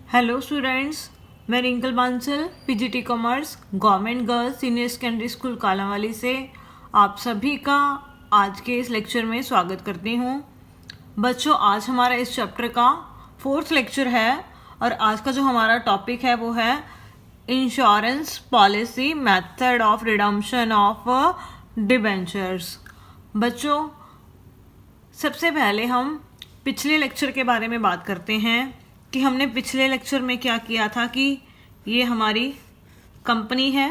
Hello students, मैं Rinkal Bansal PGT commerce government girls senior secondary school Kalanwali से आप सभी का आज के इस लेक्चर में स्वागत करती हूँ। बच्चों, आज हमारा इस चैप्टर का 4th लेक्चर है और आज का जो हमारा टॉपिक है वो है insurance policy method of redemption of debentures. बच्चों, सबसे पहले हम पिछले लेक्चर के बारे में बात करते हैं कि हमने पिछले लेक्चर में क्या किया था कि ये हमारी कंपनी है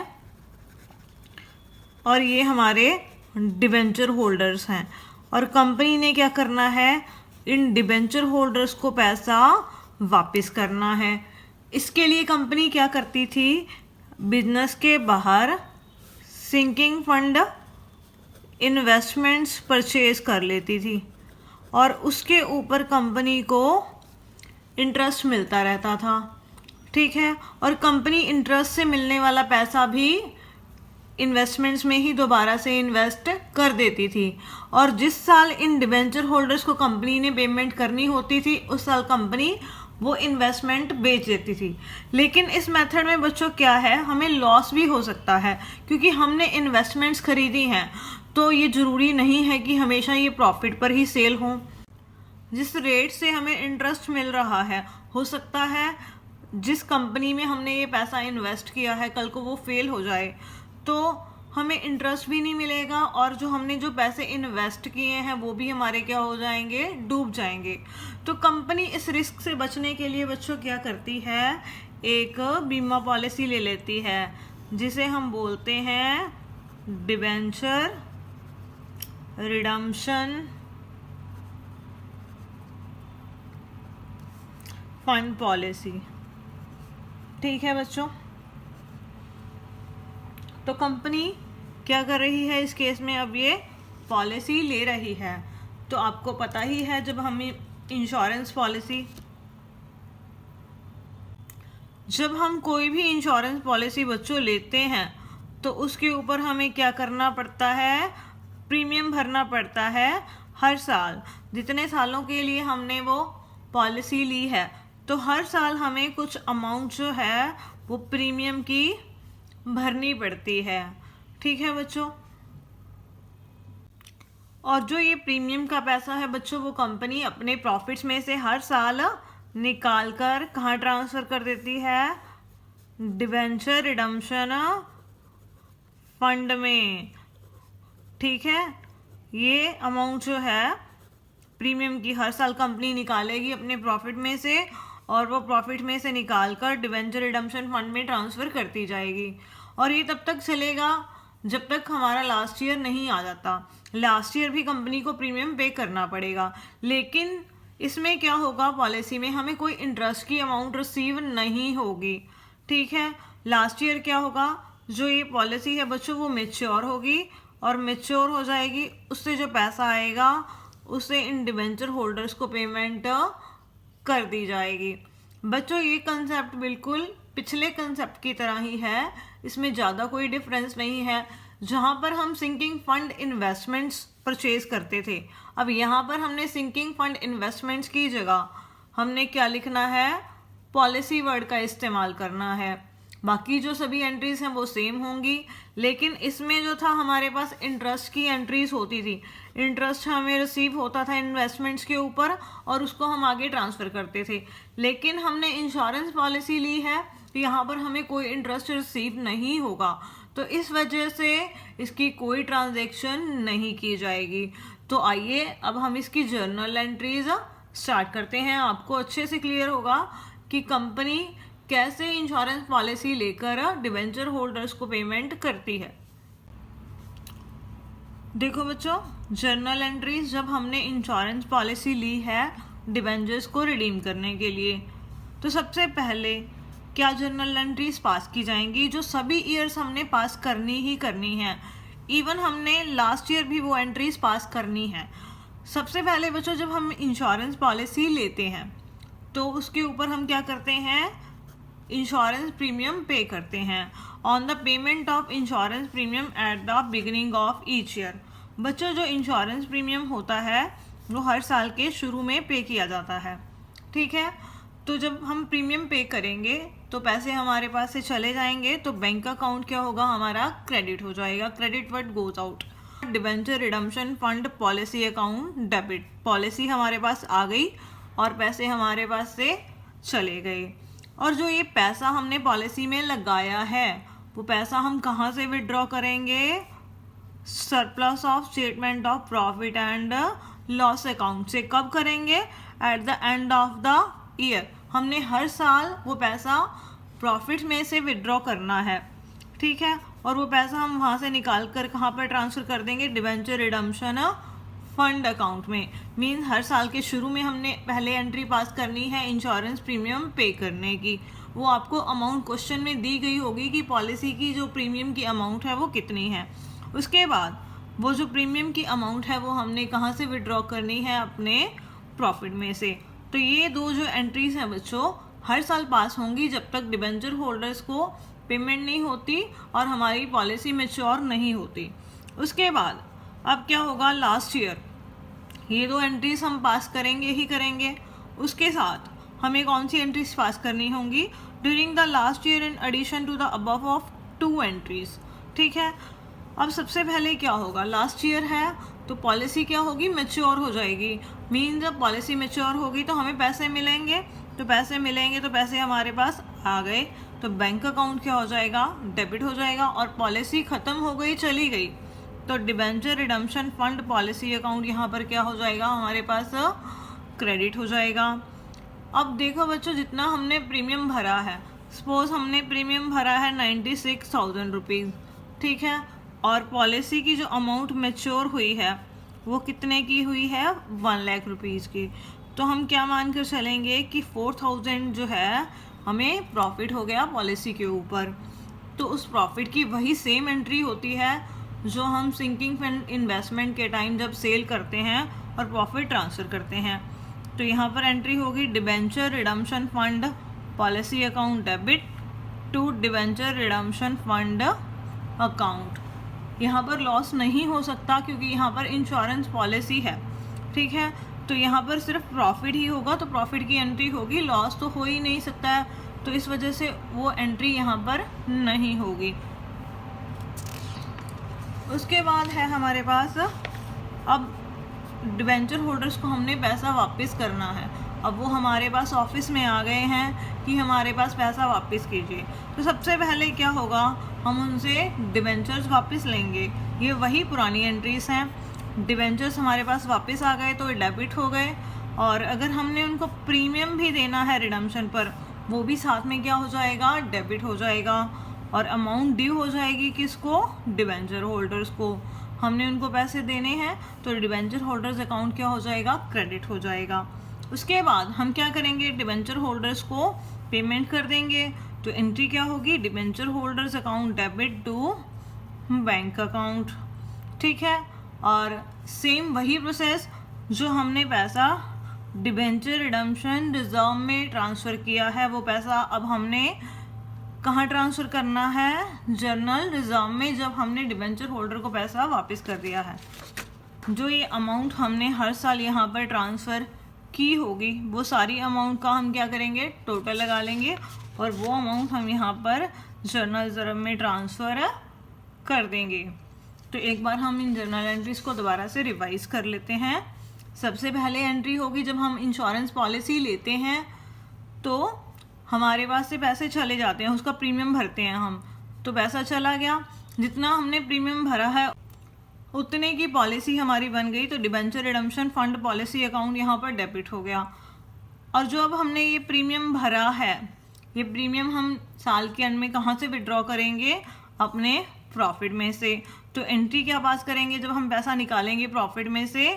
और ये हमारे डिबेंचर होल्डर्स हैं और कंपनी ने क्या करना है, इन डिबेंचर होल्डर्स को पैसा वापस करना है। इसके लिए कंपनी क्या करती थी, बिजनेस के बाहर सिंकिंग फंड इन्वेस्टमेंट्स परचेज कर लेती थी और उसके ऊपर कंपनी को इंटरेस्ट मिलता रहता था। ठीक है, और कंपनी इंटरेस्ट से मिलने वाला पैसा भी इन्वेस्टमेंट्स में ही दोबारा से इन्वेस्ट कर देती थी और जिस साल इन डिबेंचर होल्डर्स को कंपनी ने पेमेंट करनी होती थी उस साल कंपनी वो इन्वेस्टमेंट बेच देती थी। लेकिन इस मेथड में बच्चों क्या है, हमें लॉस भी हो सकता है क्योंकि हमने इन्वेस्टमेंट्स खरीदी हैं, तो ये ज़रूरी नहीं है कि हमेशा ये प्रॉफिट पर ही सेल हों। जिस रेट से हमें इंटरेस्ट मिल रहा है, हो सकता है जिस कंपनी में हमने ये पैसा इन्वेस्ट किया है कल को वो फेल हो जाए तो हमें इंटरेस्ट भी नहीं मिलेगा और जो हमने जो पैसे इन्वेस्ट किए हैं वो भी हमारे क्या हो जाएंगे, डूब जाएंगे। तो कंपनी इस रिस्क से बचने के लिए बच्चों क्या करती है, एक बीमा पॉलिसी ले लेती है जिसे हम बोलते हैं डिबेंचर रिडम्पशन फंड पॉलिसी। ठीक है बच्चों, तो कंपनी क्या कर रही है इस केस में, अब ये पॉलिसी ले रही है। तो आपको पता ही है जब हम इंश्योरेंस पॉलिसी, जब हम कोई भी इंश्योरेंस पॉलिसी बच्चों लेते हैं तो उसके ऊपर हमें क्या करना पड़ता है, प्रीमियम भरना पड़ता है हर साल। जितने सालों के लिए हमने वो पॉलिसी ली है तो हर साल हमें कुछ अमाउंट जो है वो प्रीमियम की भरनी पड़ती है। ठीक है बच्चों, और जो ये प्रीमियम का पैसा है बच्चों वो कंपनी अपने प्रॉफिट्स में से हर साल निकाल कर कहाँ ट्रांसफ़र कर देती है, डिबेंचर रिडम्पशन फंड में। ठीक है, ये अमाउंट जो है प्रीमियम की हर साल कंपनी निकालेगी अपने प्रॉफिट में से और वो प्रॉफिट में से निकाल कर डिबेंचर रिडम्पशन फंड में ट्रांसफ़र करती जाएगी और ये तब तक चलेगा जब तक हमारा लास्ट ईयर नहीं आ जाता। लास्ट ईयर भी कंपनी को प्रीमियम पे करना पड़ेगा, लेकिन इसमें क्या होगा, पॉलिसी में हमें कोई इंटरेस्ट की अमाउंट रिसीव नहीं होगी। ठीक है, लास्ट ईयर क्या होगा, जो ये पॉलिसी है बच्चों वो मैच्योर होगी और मैच्योर हो जाएगी, उससे जो पैसा आएगा उसे इन डिबेंचर होल्डर्स को पेमेंट कर दी जाएगी। बच्चों, ये कंसेप्ट बिल्कुल पिछले कंसेप्ट की तरह ही है, इसमें ज़्यादा कोई डिफरेंस नहीं है। जहाँ पर हम सिंकिंग फंड इन्वेस्टमेंट्स परचेज करते थे, अब यहाँ पर हमने सिंकिंग फंड इन्वेस्टमेंट्स की जगह हमने क्या लिखना है, पॉलिसी वर्ड का इस्तेमाल करना है। बाकी जो सभी एंट्रीज हैं वो सेम होंगी, लेकिन इसमें जो था हमारे पास इंटरेस्ट की एंट्रीज होती थी। इंटरेस्ट हमें रिसीव होता था इन्वेस्टमेंट्स के ऊपर और उसको हम आगे ट्रांसफ़र करते थे। लेकिन हमने इंश्योरेंस पॉलिसी ली है तो यहाँ पर हमें कोई इंटरेस्ट रिसीव नहीं होगा, तो इस वजह से इसकी कोई ट्रांजैक्शन नहीं की जाएगी। तो आइए अब हम इसकी जर्नल एंट्रीज स्टार्ट करते हैं। आपको अच्छे से क्लियर होगा कि कंपनी कैसे इंश्योरेंस पॉलिसी लेकर डिबेंचर होल्डर्स को पेमेंट करती है। देखो बच्चों, जर्नल एंट्रीज, जब हमने इंश्योरेंस पॉलिसी ली है डिबेंचर्स को रिडीम करने के लिए तो सबसे पहले क्या जर्नल एंट्रीज पास की जाएंगी, जो सभी ईयर्स हमने पास करनी ही करनी है। इवन हमने लास्ट ईयर भी वो एंट्रीज पास करनी है। सबसे पहले बच्चों, जब हम इंश्योरेंस पॉलिसी लेते हैं तो उसके ऊपर हम क्या करते हैं, इंश्योरेंस प्रीमियम पे करते हैं on the payment of insurance premium at the beginning of each year. बच्चों, जो इंश्योरेंस प्रीमियम होता है वो हर साल के शुरू में पे किया जाता है। ठीक है, तो जब हम प्रीमियम पे करेंगे तो पैसे हमारे पास से चले जाएंगे, तो बैंक अकाउंट क्या होगा, हमारा क्रेडिट हो जाएगा। Credit word goes out. Debenture redemption fund policy account debit. Policy हमारे पास आ गई और पैसे हमारे पास से चले गए। और जो ये पैसा हमने पॉलिसी में लगाया है वो पैसा हम कहाँ से विड्रॉ करेंगे, surplus of statement of profit and loss account से। कब करेंगे, eight the end of the year. हमने हर साल वो पैसा प्रॉफिट में से विड्रॉ करना है, ठीक है। और वो पैसा हम वहाँ से निकाल कर कहाँ पर ट्रांसफ़र कर देंगे, डिबेंचर रिडम्पशन फंड अकाउंट में। मीन्स हर साल के शुरू में हमने पहले एंट्री पास करनी है इंश्योरेंस प्रीमियम पे करने की। वो आपको अमाउंट क्वेश्चन में दी गई होगी कि पॉलिसी की जो प्रीमियम की अमाउंट है वो कितनी है। उसके बाद वो जो प्रीमियम की अमाउंट है वो हमने कहाँ से विड्रॉ करनी है, अपने प्रॉफिट में से। तो ये दो जो एंट्रीज हैं बच्चों हर साल पास होंगी जब तक डिबेंचर होल्डर्स को पेमेंट नहीं होती और हमारी पॉलिसी मैच्योर नहीं होती। उसके बाद अब क्या होगा, लास्ट ईयर ये दो एंट्रीज हम पास करेंगे ही करेंगे। उसके साथ हमें कौन सी एंट्रीज पास करनी होंगी, during the last year in addition to the above of 2 entries, ठीक है। अब सबसे पहले क्या होगा, लास्ट ईयर है तो पॉलिसी क्या होगी, मैच्योर हो जाएगी। मीन जब पॉलिसी मैच्योर होगी तो हमें पैसे मिलेंगे, तो पैसे हमारे पास आ गए, तो बैंक अकाउंट क्या हो जाएगा, डेबिट हो जाएगा। और पॉलिसी ख़त्म हो गई, चली गई, तो debenture redemption fund policy account यहाँ पर क्या हो जाएगा, हमारे पास क्रेडिट हो जाएगा। अब देखो बच्चों, जितना हमने प्रीमियम भरा है, सपोज हमने प्रीमियम भरा है 96,000 रुपीज़, ठीक है। और पॉलिसी की जो अमाउंट मैच्योर हुई है वो कितने की हुई है, 1 लाख रुपीज़ की। तो हम क्या मान कर चलेंगे कि 4,000 जो है हमें प्रॉफिट हो गया पॉलिसी के ऊपर। तो उस प्रॉफिट की वही सेम एंट्री होती है जो हम सिंकिंग फंड इन्वेस्टमेंट के टाइम जब सेल करते हैं और प्रॉफिट ट्रांसफ़र करते हैं। तो यहाँ पर एंट्री होगी debenture redemption fund policy account debit to debenture redemption fund account. यहाँ पर लॉस नहीं हो सकता क्योंकि यहाँ पर इंश्योरेंस पॉलिसी है, ठीक है। तो यहाँ पर सिर्फ प्रॉफिट ही होगा, तो प्रॉफिट की एंट्री होगी, लॉस तो हो ही नहीं सकता है, तो इस वजह से वो एंट्री यहाँ पर नहीं होगी। उसके बाद है हमारे पास, अब डिबेंचर होल्डर्स को हमने पैसा वापस करना है। अब वो हमारे पास ऑफिस में आ गए हैं कि हमारे पास पैसा वापस कीजिए। तो सबसे पहले क्या होगा, हम उनसे डिबेंचर्स वापस लेंगे। ये वही पुरानी एंट्रीज हैं। डिबेंचर्स हमारे पास वापस आ गए तो डेबिट हो गए, और अगर हमने उनको प्रीमियम भी देना है रिडम्पशन पर, वो भी साथ में क्या हो जाएगा, डेबिट हो जाएगा। और अमाउंट ड्यू हो जाएगी किसको, डिबेंचर होल्डर्स को। हमने उनको पैसे देने हैं तो डिबेंचर होल्डर्स अकाउंट क्या हो जाएगा, क्रेडिट हो जाएगा। उसके बाद हम क्या करेंगे, डिबेंचर होल्डर्स को पेमेंट कर देंगे। तो एंट्री क्या होगी, debenture holders account debit to bank account, ठीक है। और सेम वही प्रोसेस जो हमने पैसा डिबेंचर रिडम्पशन रिजर्व में ट्रांसफ़र किया है, वो पैसा अब हमने कहाँ ट्रांसफ़र करना है, जर्नल रिजर्व में, जब हमने डिबेंचर होल्डर को पैसा वापस कर दिया है। जो ये अमाउंट हमने हर साल यहाँ पर ट्रांसफ़र की होगी वो सारी अमाउंट का हम क्या करेंगे, टोटल लगा लेंगे, और वो अमाउंट हम यहाँ पर जर्नल रिजर्व में ट्रांसफ़र कर देंगे। तो एक बार हम इन जर्नल एंट्रीज़ को दोबारा से रिवाइज़ कर लेते हैं। सबसे पहले एंट्री होगी जब हम इंश्योरेंस पॉलिसी लेते हैं तो हमारे पास से पैसे चले जाते हैं, उसका प्रीमियम भरते हैं हम, तो पैसा चला गया, जितना हमने प्रीमियम भरा है उतने की पॉलिसी हमारी बन गई, तो debenture redemption fund policy account यहाँ पर डेबिट हो गया। और जो अब हमने ये प्रीमियम भरा है, ये प्रीमियम हम साल के एंड में कहाँ से विड्रॉ करेंगे, अपने प्रॉफिट में से। तो एंट्री क्या पास करेंगे, जब हम पैसा निकालेंगे प्रॉफिट में से,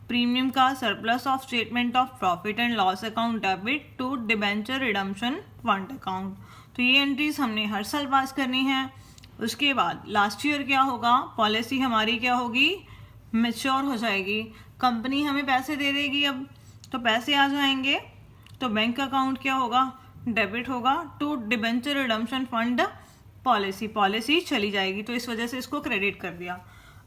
प्रीमियम का surplus of statement of profit and loss account debit to debenture redemption fund account. तो ये एंट्रीज हमने हर साल पास करनी है। उसके बाद लास्ट ईयर क्या होगा, पॉलिसी हमारी क्या होगी, मैच्योर हो जाएगी, कंपनी हमें पैसे दे देगी अब, तो पैसे आ जाएंगे, तो बैंक अकाउंट क्या होगा, डेबिट होगा to debenture redemption fund policy चली जाएगी, तो इस वजह से इसको क्रेडिट कर दिया।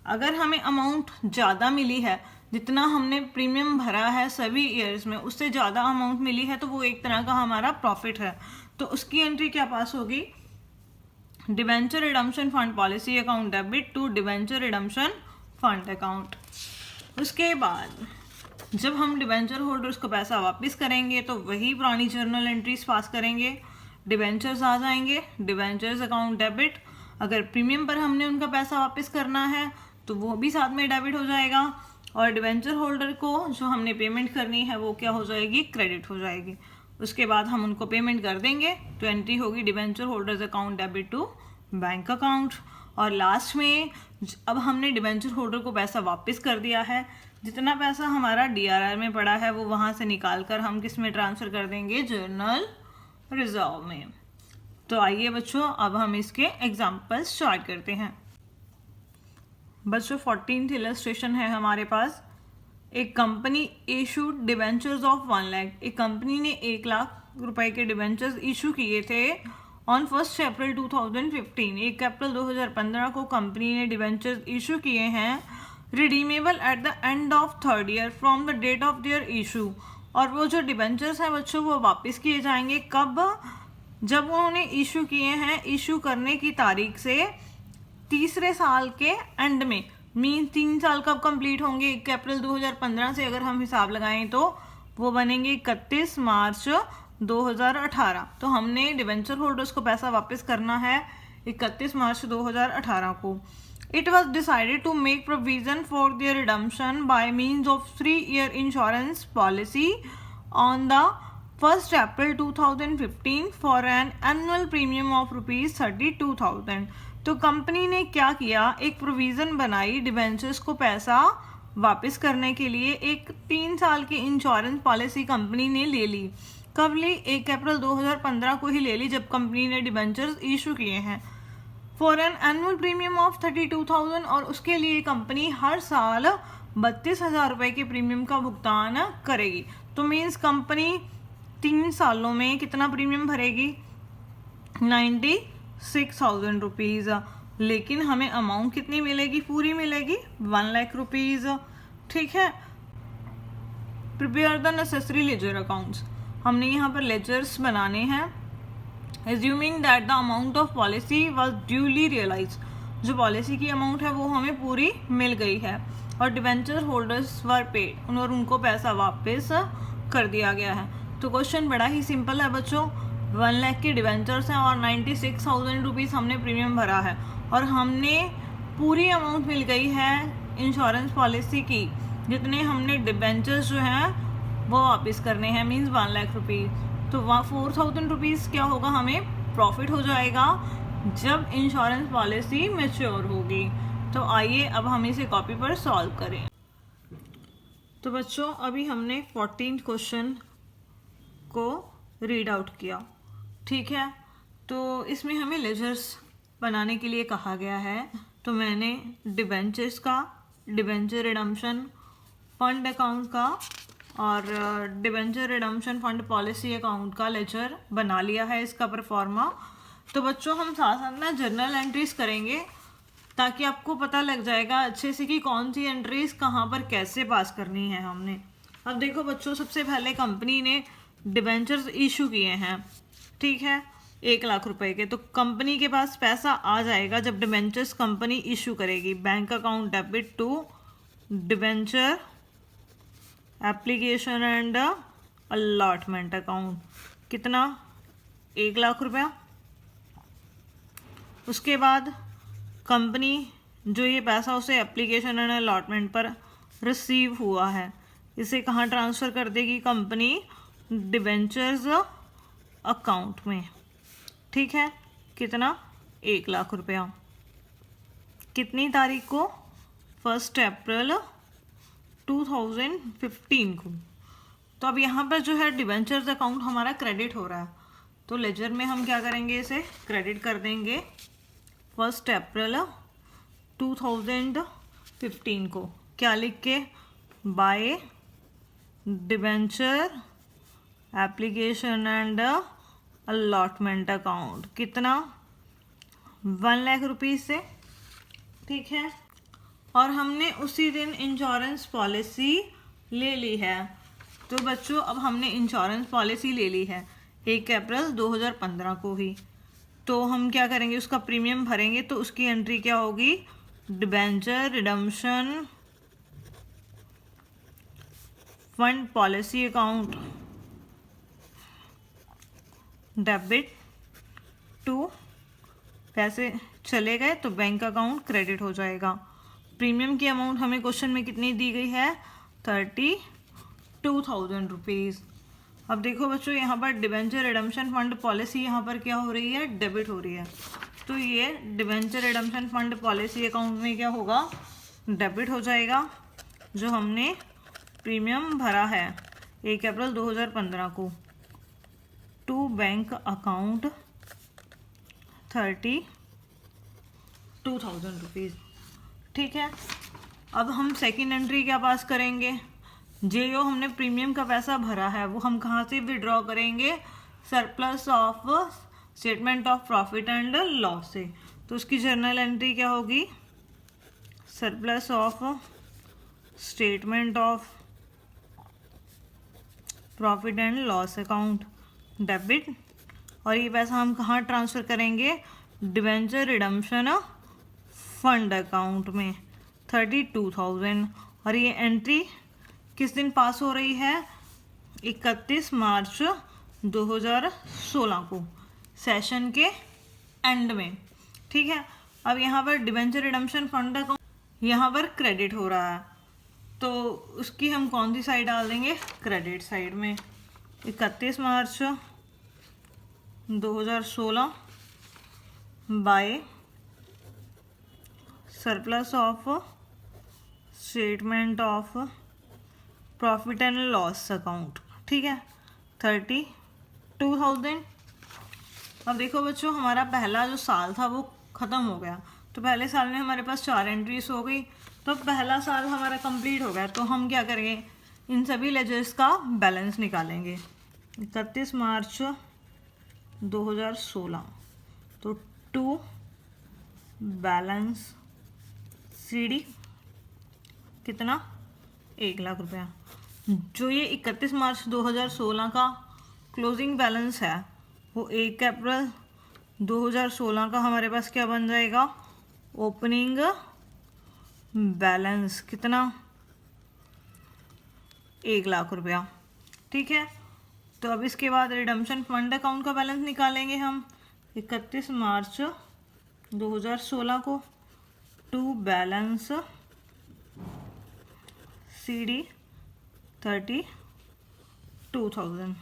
अगर हमें अमाउंट ज़्यादा मिली है जितना हमने प्रीमियम भरा है सभी ईयर्स में उससे ज़्यादा अमाउंट मिली है तो वो एक तरह का हमारा प्रॉफिट है। तो उसकी एंट्री क्या पास होगी, debenture redemption fund policy account debit to debenture redemption fund account. उसके बाद जब हम डिवेंचर होल्डर्स को पैसा वापस करेंगे तो वही पुरानी जर्नल एंट्रीज पास करेंगे, डिवेंचर्स आ जाएंगे, डिवेंचर्स अकाउंट डेबिट। अगर प्रीमियम पर हमने उनका पैसा वापस करना है तो वो भी साथ में डेबिट हो जाएगा, और डिवेंचर होल्डर को जो हमने पेमेंट करनी है वो क्या हो जाएगी, क्रेडिट हो जाएगी। उसके बाद हम उनको पेमेंट कर देंगे तो एंट्री होगी debenture holders account debit to bank account. और लास्ट में अब हमने डिवेंचर होल्डर को पैसा वापस कर दिया है, जितना पैसा हमारा DRR में पड़ा है वो वहाँ से निकाल कर हम किस में ट्रांसफ़र कर देंगे, जर्नल रिजर्व में। तो आइए बच्चों अब हम इसके एग्जाम्पल स्टार्ट करते हैं। बच्चों 14th इलस्ट्रेशन है हमारे पास। एक company issued debentures of 1 lakh. एक कंपनी ने 1 लाख रुपए के डिवेंचर्स इशू किए थे ऑन 1 अप्रैल 2015। 1 अप्रैल 2015 को कंपनी ने डिवेंचर्स इशू किए हैं, redeemable at the end of 3rd year from the date of their issue. और वो जो डिवेंचर्स हैं बच्चों वो वापस किए जाएंगे कब, जब उन्होंने इशू किए हैं इशू करने की तारीख से तीसरे साल के एंड में। मीन 3 साल कब कंप्लीट होंगे, 1 अप्रैल 2015 से अगर हम हिसाब लगाएं तो वो बनेंगे 31 मार्च 2018। तो हमने डिवेंचर होल्डर्स को पैसा वापस करना है 31 मार्च 2018 को। It was decided to make provision for their redemption by means of 3-year insurance policy on the 1st April 2015 for an annual premium of rupees 32,000। तो कंपनी ने क्या किया, एक प्रोविज़न बनाई डिवेंचर्स को पैसा वापस करने के लिए। एक 3 साल की इंश्योरेंस पॉलिसी कंपनी ने ले ली। कब ली, 1 अप्रैल 2015 को ही ले ली जब कंपनी ने डिवेंचर्स इशू किए हैं for an annual premium of 32,000। और उसके लिए कंपनी हर साल 32,000 रुपये के प्रीमियम का भुगतान करेगी। तो मीन्स कंपनी 3 सालों में कितना प्रीमियम भरेगी, 96,000 रुपीज़। लेकिन हमें अमाउंट कितनी मिलेगी, पूरी मिलेगी 1 लाख रुपीज़। ठीक है। Prepare the necessary ledger accounts. हमने यहाँ पर लेजर्स बनाने हैं। Assuming that the amount of policy was duly realized। जो पॉलिसी की अमाउंट है वो हमें पूरी मिल गई है और डिवेंचर होल्डर्स वर पेड, और उनको पैसा वापस कर दिया गया है। तो क्वेश्चन बड़ा ही सिंपल है बच्चों। 1 लाख के डिवेंचर्स हैं और 96,000 रुपीज़ हमने प्रीमियम भरा है और हमने पूरी अमाउंट मिल गई है इंश्योरेंस पॉलिसी की। जितने हमने डिवेंचर्स जो हैं वो वापस करने हैं, मीन्स 1 लाख रुपीज़। तो 4,000 रुपीज़ क्या होगा, हमें प्रॉफिट हो जाएगा जब इंश्योरेंस पॉलिसी मैच्योर होगी। तो आइए अब हम इसे कॉपी पर सॉल्व करें। तो बच्चों अभी हमने 14th क्वेश्चन को रीड आउट किया। ठीक है। तो इसमें हमें लेजर्स बनाने के लिए कहा गया है। तो मैंने डिवेंचर्स का, डिवेंचर रिडम्पशन फंड अकाउंट का और debenture redemption fund policy account का लेजर बना लिया है, इसका परफॉर्मा। तो बच्चों हम साथ साथ ना जर्नल एंट्रीज करेंगे ताकि आपको पता लग जाएगा अच्छे से कि कौन सी एंट्रीज कहाँ पर कैसे पास करनी है हमने। अब देखो बच्चों, सबसे पहले कंपनी ने डिवेंचर्स इशू किए हैं, ठीक है, 1 लाख रुपए के। तो कंपनी के पास पैसा आ जाएगा जब डिवेंचर्स कंपनी इशू करेगी। Bank account debit to debenture application and allotment account. कितना, 1 लाख रुपया। उसके बाद कंपनी जो ये पैसा उसे एप्लीकेशन एंड अलॉटमेंट पर रिसीव हुआ है, इसे कहाँ ट्रांसफ़र कर देगी कंपनी, डिवेंचर्स अकाउंट में। ठीक है। कितना, 1 लाख रुपया। कितनी तारीख को, 1 अप्रैल 2015 को। तो अब यहाँ पर जो है डिवेंचर्स अकाउंट हमारा क्रेडिट हो रहा है, तो लेजर में हम क्या करेंगे, इसे क्रेडिट कर देंगे 1 अप्रैल 2015 को। क्या लिख के, by debenture application and allotment account. कितना, 1 लाख रुपीज़ से। ठीक है। और हमने उसी दिन इंश्योरेंस पॉलिसी ले ली है। तो बच्चों अब हमने इंश्योरेंस पॉलिसी ले ली है 1 अप्रैल 2015 को ही। तो हम क्या करेंगे, उसका प्रीमियम भरेंगे। तो उसकी एंट्री क्या होगी, debenture redemption fund policy account debit to, पैसे चले गए तो बैंक अकाउंट क्रेडिट हो जाएगा। प्रीमियम की अमाउंट हमें क्वेश्चन में कितनी दी गई है, 32,000 रुपीज़। अब देखो बच्चों यहाँ पर डिबेंचर रिडम्पशन फंड पॉलिसी यहाँ पर क्या हो रही है, डेबिट हो रही है। तो ये debenture redemption fund policy account में क्या होगा, डेबिट हो जाएगा। जो हमने प्रीमियम भरा है 1 अप्रैल 2015 को, टू बैंक अकाउंट 32,000 रुपीज़। ठीक है, अब हम सेकेंड एंट्री क्या पास करेंगे, जो हमने प्रीमियम का पैसा भरा है वो हम कहाँ से विड्रॉ करेंगे, surplus of statement of profit and loss से। तो उसकी जर्नल एंट्री क्या होगी, surplus of statement of profit and loss account debit, और ये पैसा हम कहाँ ट्रांसफ़र करेंगे, डिबेंचर रिडम्पशन फंड अकाउंट में 32,000। और ये एंट्री किस दिन पास हो रही है, 31 मार्च 2016 को, सेशन के एंड में। ठीक है, अब यहाँ पर डिबेंचर रिडम्पशन फंड अकाउंट यहाँ पर क्रेडिट हो रहा है, तो उसकी हम कौन सी साइड डाल देंगे, क्रेडिट साइड में। 31 March 2016 by surplus of statement of profit and loss account. ठीक है, 32,000। अब देखो बच्चों हमारा पहला जो साल था वो ख़त्म हो गया। तो पहले साल में हमारे पास 4 एंट्रीज हो गई, तो पहला साल हमारा कंप्लीट हो गया। तो हम क्या करेंगे, इन सभी लेजर्स का बैलेंस निकालेंगे। 31 मार्च 2016, तो टू बैलेंस सीडी कितना, 1 लाख रुपया। जो ये 31 मार्च 2016 का क्लोजिंग बैलेंस है वो 1 अप्रैल 2016 का हमारे पास क्या बन जाएगा, ओपनिंग बैलेंस कितना, 1 लाख रुपया। ठीक है, तो अब इसके बाद रिडम्पशन फंड अकाउंट का बैलेंस निकालेंगे हम 31 मार्च 2016 को, टू बैलेंस CD 32,000।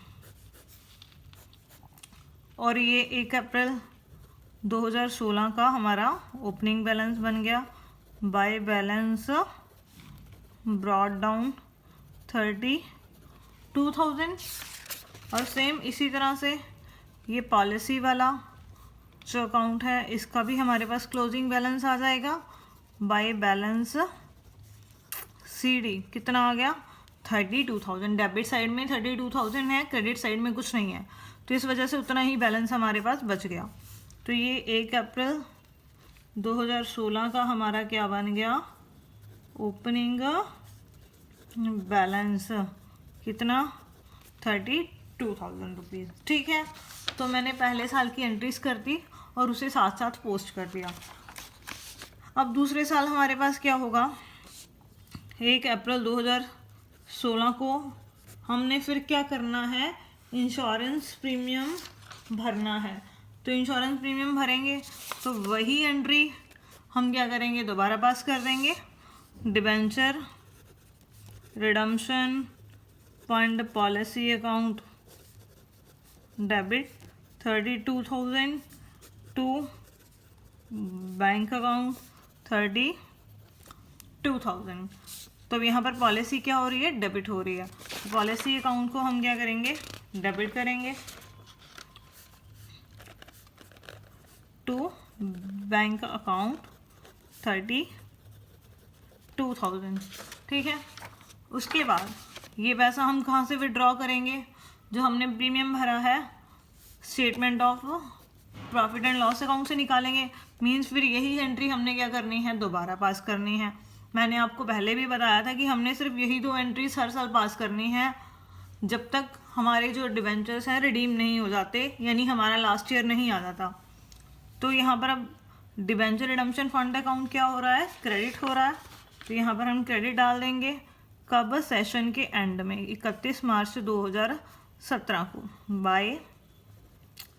और ये 1 अप्रैल 2016 का हमारा ओपनिंग बैलेंस बन गया बाय बैलेंस ब्रॉड डाउन 32,000। और सेम इसी तरह से ये पॉलिसी वाला जो अकाउंट है इसका भी हमारे पास क्लोजिंग बैलेंस आ जाएगा बाय बैलेंस CD कितना आ गया, 32,000। डेबिट साइड में 32,000 है, क्रेडिट साइड में कुछ नहीं है, तो इस वजह से उतना ही बैलेंस हमारे पास बच गया। तो ये 1 अप्रैल 2016 का हमारा क्या बन गया, ओपनिंग बैलेंस कितना, 32,000 रुपीज़। ठीक है, तो मैंने पहले साल की एंट्रीज कर दी और उसे साथ साथ पोस्ट कर दिया। अब दूसरे साल हमारे पास क्या होगा, 1 अप्रैल 2016 को हमने फिर क्या करना है, इंश्योरेंस प्रीमियम भरना है। तो इंश्योरेंस प्रीमियम भरेंगे तो वही एंट्री हम क्या करेंगे, दोबारा पास कर देंगे, debenture redemption fund policy account debit 32,000 to bank account 32,000। तो यहाँ पर पॉलिसी क्या हो रही है, डेबिट हो रही है। पॉलिसी अकाउंट को हम क्या करेंगे, डेबिट करेंगे टू बैंक अकाउंट 32,000। ठीक है, उसके बाद ये पैसा हम कहाँ से विड्रॉ करेंगे, जो हमने प्रीमियम भरा है statement of profit and loss account से निकालेंगे। मीन्स फिर यही एंट्री हमने क्या करनी है, दोबारा पास करनी है। मैंने आपको पहले भी बताया था कि हमने सिर्फ यही 2 एंट्रीज हर साल पास करनी है जब तक हमारे जो डिबेंचर्स हैं रिडीम नहीं हो जाते, यानी हमारा लास्ट ईयर नहीं आ जाता। तो यहाँ पर अब डिबेंचर रिडम्पशन फंड अकाउंट क्या हो रहा है, क्रेडिट हो रहा है। तो यहाँ पर हम क्रेडिट डाल देंगे कब, सेशन के एंड में 31 मार्च 2017 को, by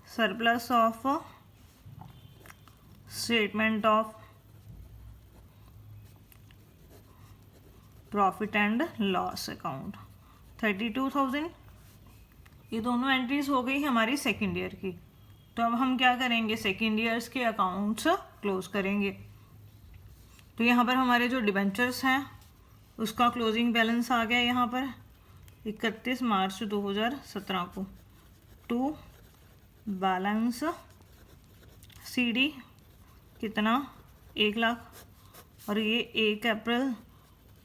surplus of statement of profit and loss account 32,000। ये दोनों एंट्रीज हो गई हमारी सेकेंड ईयर की। तो अब हम क्या करेंगे, सेकेंड ईयर्स के अकाउंट्स क्लोज करेंगे। तो यहाँ पर हमारे जो डिबेंचर्स हैं उसका क्लोजिंग बैलेंस आ गया यहाँ पर 31 मार्च 2017 को, टू बैलेंस CD कितना 1 लाख, और ये 1 अप्रैल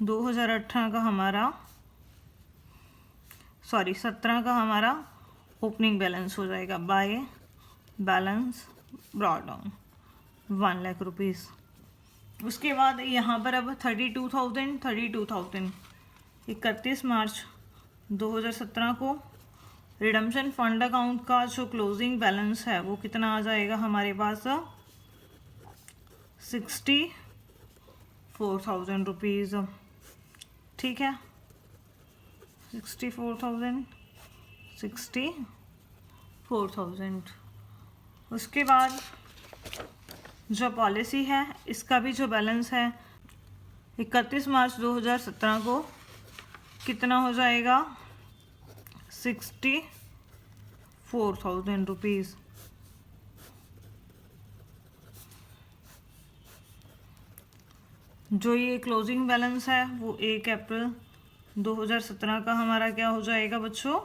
2018 का हमारा 17 का हमारा ओपनिंग बैलेंस हो जाएगा, by balance brought down 1 lakh rupees. उसके बाद यहाँ पर अब 32,000 31 मार्च 2017 को रिडम्पशन फंड अकाउंट का जो क्लोजिंग बैलेंस है वो कितना आ जाएगा हमारे पास 64,000 रुपीज़। ठीक है, 64,000। उसके बाद जो पॉलिसी है इसका भी जो बैलेंस है 31 मार्च 2017 को कितना हो जाएगा 64,000 रुपीज़। जो ये क्लोजिंग बैलेंस है वो 1 अप्रैल 2017 का हमारा क्या हो जाएगा बच्चों,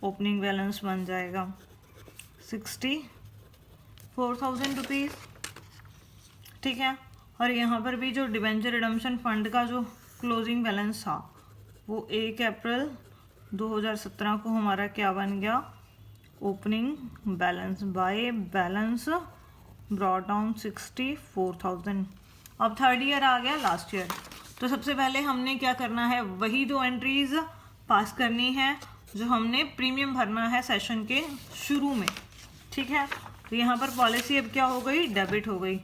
ओपनिंग बैलेंस बन जाएगा 64,000 रुपीज़। ठीक है, और यहाँ पर भी जो डिबेंचर रिडम्पशन फंड का जो क्लोजिंग बैलेंस था वो 1 अप्रैल 2017 को हमारा क्या बन गया, opening balance by balance brought down 64,000। अब थर्ड ईयर आ गया, लास्ट ईयर। तो सबसे पहले हमने क्या करना है, वही 2 एंट्रीज पास करनी है जो हमने प्रीमियम भरना है सेशन के शुरू में। ठीक है, तो यहाँ पर पॉलिसी अब क्या हो गई, डेबिट हो गई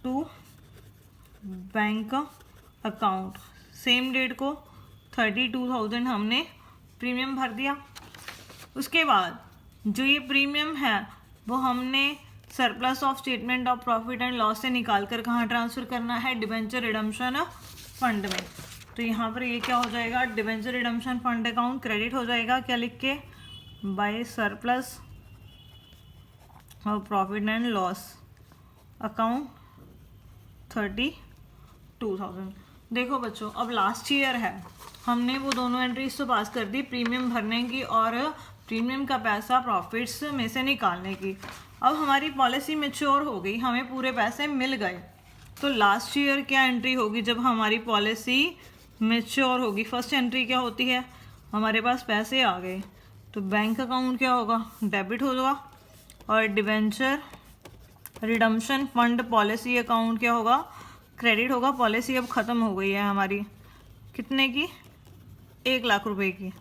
to bank account. Same date को 32,000 हमने प्रीमियम भर दिया। उसके बाद जो ये प्रीमियम है वो हमने surplus of statement of profit and loss से निकाल कर कहाँ ट्रांसफ़र करना है, डिबेंचर रिडम्पशन फंड में। तो यहाँ पर ये क्या हो जाएगा, debenture redemption fund account credit हो जाएगा, क्या लिख के, by surplus of profit and loss account 32,000। देखो बच्चों, अब लास्ट ईयर है, हमने वो दोनों एंट्रीज तो पास कर दी, प्रीमियम भरने की और प्रीमियम का पैसा प्रॉफिट्स में से निकालने की। अब हमारी पॉलिसी मैच्योर हो गई, हमें पूरे पैसे मिल गए। तो लास्ट ईयर क्या एंट्री होगी जब हमारी पॉलिसी मैच्योर होगी, फर्स्ट एंट्री क्या होती है, हमारे पास पैसे आ गए तो बैंक अकाउंट क्या होगा, डेबिट होगा, और debenture redemption fund policy account क्या होगा, क्रेडिट होगा। पॉलिसी अब ख़त्म हो गई है हमारी, कितने की, 1 लाख रुपए की।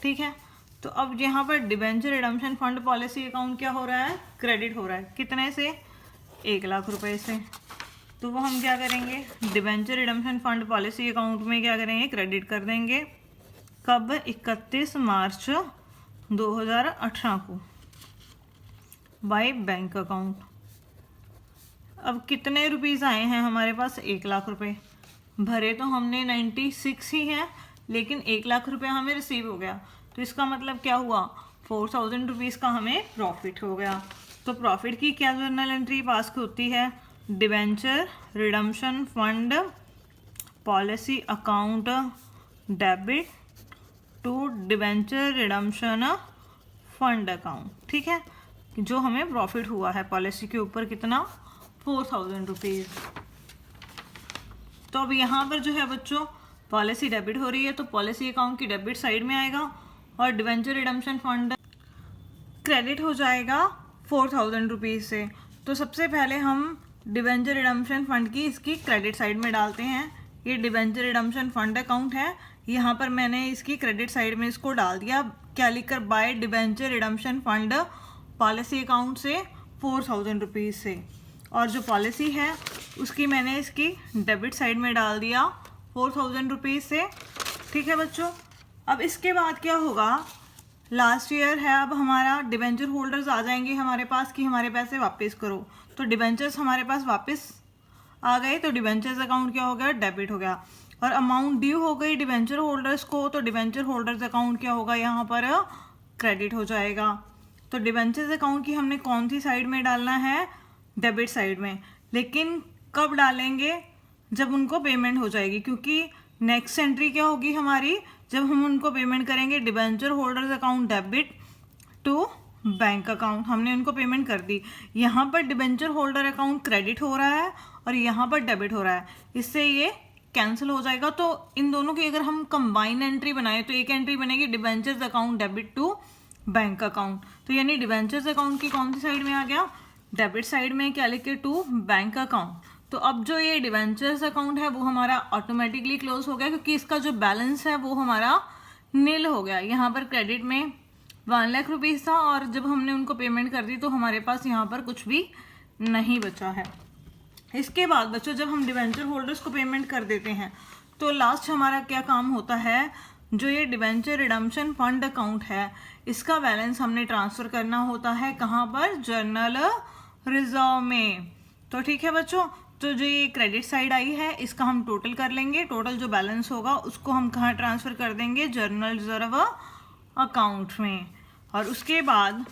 ठीक है, तो अब यहाँ पर debenture redemption fund policy account क्या हो रहा है, क्रेडिट हो रहा है, कितने से, 1 लाख रुपए से। तो वो हम क्या करेंगे, debenture redemption fund policy account में क्या करेंगे, क्रेडिट कर देंगे, कब, 31 मार्च 2018 को, बाय बैंक अकाउंट। अब कितने रुपीज़ आए हैं हमारे पास, 1 लाख रुपए। भरे तो हमने 96 ही हैं, लेकिन 1 लाख रुपए हमें रिसीव हो गया। तो इसका मतलब क्या हुआ, 4,000 रुपीज़ का हमें प्रॉफिट हो गया। तो प्रॉफिट की क्या जर्नल एंट्री पास होती है, debenture redemption fund policy account debit to debenture redemption fund account. ठीक है, जो हमें प्रॉफिट हुआ है पॉलिसी के ऊपर कितना, 4,000 रुपीज़। तो अब यहाँ पर जो है बच्चों पॉलिसी डेबिट हो रही है, तो पॉलिसी अकाउंट की डेबिट साइड में आएगा और डिबेंचर रिडम्पशन फंड क्रेडिट हो जाएगा 4,000 रुपीज़ से। तो सबसे पहले हम डिबेंचर रिडम्पशन फंड की इसकी क्रेडिट साइड में डालते हैं ये डिबेंचर रिडम्पशन फंड अकाउंट है, यहाँ पर मैंने इसकी क्रेडिट साइड में इसको डाल दिया, क्या लिखकर, by debenture redemption fund policy account से 4000 रुपीज़ से, और जो पॉलिसी है उसकी मैंने इसकी डेबिट साइड में डाल दिया 4000 रुपीज़ से। ठीक है बच्चों, अब इसके बाद क्या होगा, लास्ट ईयर है, अब हमारा डिबेंचर होल्डर्स आ जाएंगे हमारे पास कि हमारे पैसे वापस करो, तो डिबेंचर्स हमारे पास वापस आ गए, तो डिबेंचर्स अकाउंट क्या हो गया, डेबिट हो गया, और अमाउंट ड्यू हो गई डिबेंचर होल्डर्स को, तो डिबेंचर होल्डर्स अकाउंट क्या होगा, यहाँ पर क्रेडिट हो जाएगा। तो डिबेंचर्स अकाउंट की हमने कौन सी साइड में डालना है, डेबिट साइड में, लेकिन कब डालेंगे, जब उनको पेमेंट हो जाएगी, क्योंकि नेक्स्ट एंट्री क्या होगी हमारी, जब हम उनको पेमेंट करेंगे, debenture holders account debit to bank account, हमने उनको पेमेंट कर दी, यहाँ पर डिबेंचर होल्डर अकाउंट क्रेडिट हो रहा है और यहाँ पर डेबिट हो रहा है, इससे ये कैंसिल हो जाएगा। तो इन दोनों की अगर हम कंबाइन एंट्री बनाए तो एक एंट्री बनेगी debentures account debit to bank account, तो यानी डिबेंचर्स अकाउंट की कौन सी साइड में आ गया, डेबिट साइड में, क्या लिखे, टू बैंक अकाउंट। तो अब जो ये डिबेंचर्स अकाउंट है वो हमारा ऑटोमेटिकली क्लोज हो गया, क्योंकि इसका जो बैलेंस है वो हमारा नील हो गया। यहाँ पर क्रेडिट में 1 लाख रुपीज़ था और जब हमने उनको पेमेंट कर दी तो हमारे पास यहाँ पर कुछ भी नहीं बचा है। इसके बाद बच्चों जब हम डिबेंचर होल्डर्स को पेमेंट कर देते हैं तो लास्ट हमारा क्या काम होता है, जो ये डिबेंचर रिडम्पशन फंड अकाउंट है इसका बैलेंस हमने ट्रांसफ़र करना होता है, कहाँ पर, जर्नल रिजर्व में। तो ठीक है बच्चों, तो जो ये क्रेडिट साइड आई है इसका हम टोटल कर लेंगे, टोटल जो बैलेंस होगा उसको हम कहाँ ट्रांसफ़र कर देंगे, जर्नल रिजर्व अकाउंट में। और उसके बाद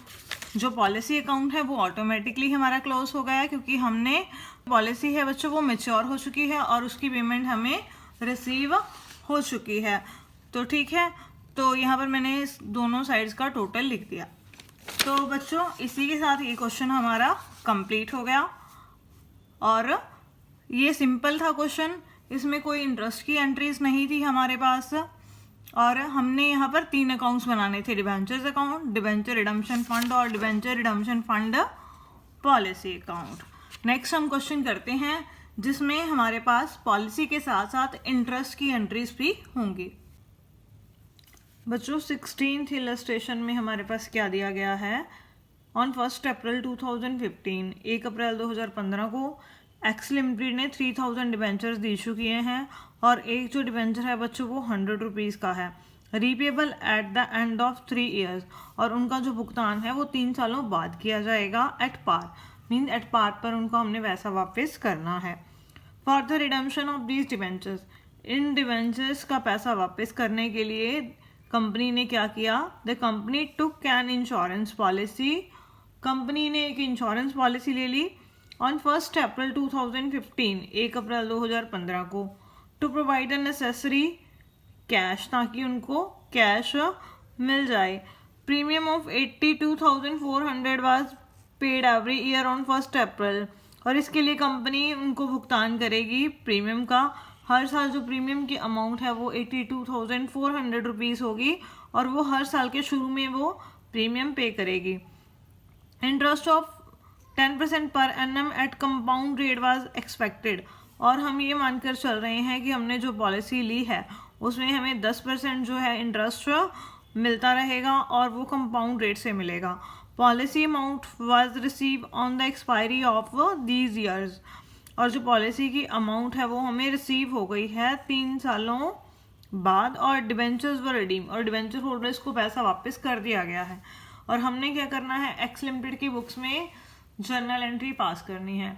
जो पॉलिसी अकाउंट है वो ऑटोमेटिकली हमारा क्लोज हो गया, क्योंकि हमने पॉलिसी है बच्चों वो मैच्योर हो चुकी है और उसकी पेमेंट हमें रिसीव हो चुकी है। तो ठीक है, तो यहाँ पर मैंने इस दोनों साइड्स का टोटल लिख दिया। तो बच्चों इसी के साथ ये क्वेश्चन हमारा कंप्लीट हो गया, और ये सिंपल था क्वेश्चन, इसमें कोई इंटरेस्ट की एंट्रीज नहीं थी हमारे पास, और हमने यहाँ पर 3 अकाउंट्स बनाने थे, debentures account, debenture redemption fund और debenture redemption fund policy account. Next हम क्वेश्चन करते हैं जिसमें हमारे पास पॉलिसी के साथ साथ इंटरेस्ट की एंट्रीज भी होंगी। बच्चों 16th इलस्ट्रेशन में हमारे पास क्या दिया गया है, ऑन 1 अप्रैल 2015, 1 अप्रैल 2015 को एक्स लिमिटेड ने 3000 डिबेंचर्स इशू किए हैं, और एक जो डिबेंचर है बच्चों वो 100 रुपीज़ का है, repayable eight the end of 3 years, और उनका जो भुगतान है वो 3 सालों बाद किया जाएगा at par, mean at par पर उनको हमने वैसा वापस करना है। For the redemption of these debentures, इन डिबेंचर्स का पैसा वापस करने के लिए कंपनी ने क्या किया, the company took an insurance policy, company ने एक इंश्योरेंस पॉलिसी ले ली ऑन 1 अप्रैल 2015, 1 अप्रैल 2015 को, टू प्रोवाइड नेसेसरी कैश, ताकि उनको कैश मिल जाए। Premium of 82,400 was paid every year on 1 अप्रैल, और इसके लिए कंपनी उनको भुगतान करेगी प्रीमियम का, हर साल जो प्रीमियम की अमाउंट है वो 82,400 रुपीज़ होगी, और वो हर साल के शुरू में वो प्रीमियम पे करेगी। Interest of 10% per annum at compound rate was expected, और हम ये मानकर चल रहे हैं कि हमने जो पॉलिसी ली है उसमें हमें 10% जो है इंटरेस्ट मिलता रहेगा और वो कंपाउंड रेट से मिलेगा। Policy amount was receive on the expiry of these years, और जो पॉलिसी की अमाउंट है वो हमें रिसीव हो गई है 3 सालों बाद, और डिबेंचर्स व रिडीम, और डिबेंचर होल्डर्स को पैसा वापस कर दिया गया है। और हमने क्या करना है, एक्स लिमिटेड की बुक्स में जर्नल एंट्री पास करनी है।